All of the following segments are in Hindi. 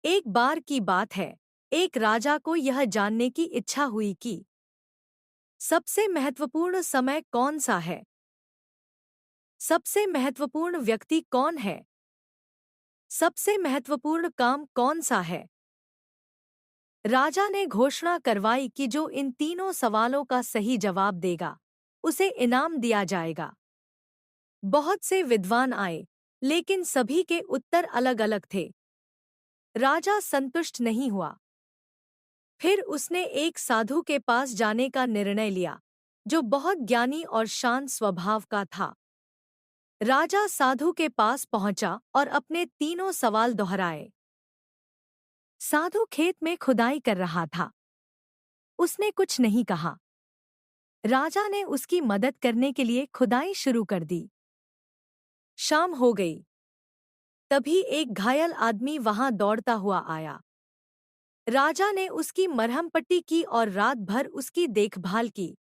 एक बार की बात है, एक राजा को यह जानने की इच्छा हुई कि सबसे महत्वपूर्ण समय कौन सा है, सबसे महत्वपूर्ण व्यक्ति कौन है, सबसे महत्वपूर्ण काम कौन सा है। राजा ने घोषणा करवाई कि जो इन तीनों सवालों का सही जवाब देगा, उसे इनाम दिया जाएगा। बहुत से विद्वान आए, लेकिन सभी के उत्तर अलग-अलग थे। राजा संतुष्ट नहीं हुआ। फिर उसने एक साधु के पास जाने का निर्णय लिया, जो बहुत ज्ञानी और शांत स्वभाव का था। राजा साधु के पास पहुंचा और अपने तीनों सवाल दोहराए। साधु खेत में खुदाई कर रहा था। उसने कुछ नहीं कहा। राजा ने उसकी मदद करने के लिए खुदाई शुरू कर दी। शाम हो गई। तभी एक घायल आदमी वहां दौड़ता हुआ आया। राजा ने उसकी मरहम पट्टी की और रात भर उसकी देखभाल की।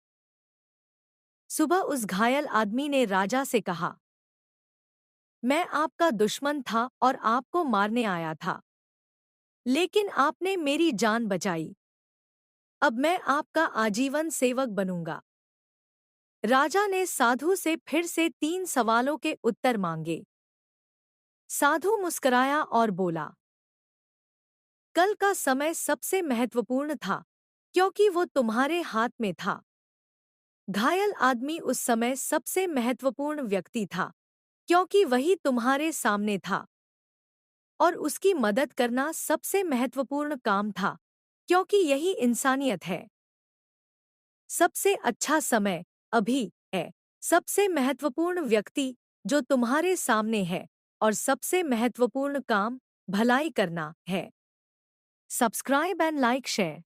सुबह उस घायल आदमी ने राजा से कहा, मैं आपका दुश्मन था और आपको मारने आया था, लेकिन आपने मेरी जान बचाई। अब मैं आपका आजीवन सेवक बनूंगा। राजा ने साधु से फिर से 3 सवालों के उत्तर मांगे। साधु मुस्कुराया और बोला, कल का समय सबसे महत्वपूर्ण था, क्योंकि वो तुम्हारे हाथ में था। घायल आदमी उस समय सबसे महत्वपूर्ण व्यक्ति था, क्योंकि वही तुम्हारे सामने था। और उसकी मदद करना सबसे महत्वपूर्ण काम था, क्योंकि यही इंसानियत है। सबसे अच्छा समय अभी है। सबसे महत्वपूर्ण व्यक्ति जो तुम्हारे सामने है, और सबसे महत्वपूर्ण काम भलाई करना है। Subscribe and like share.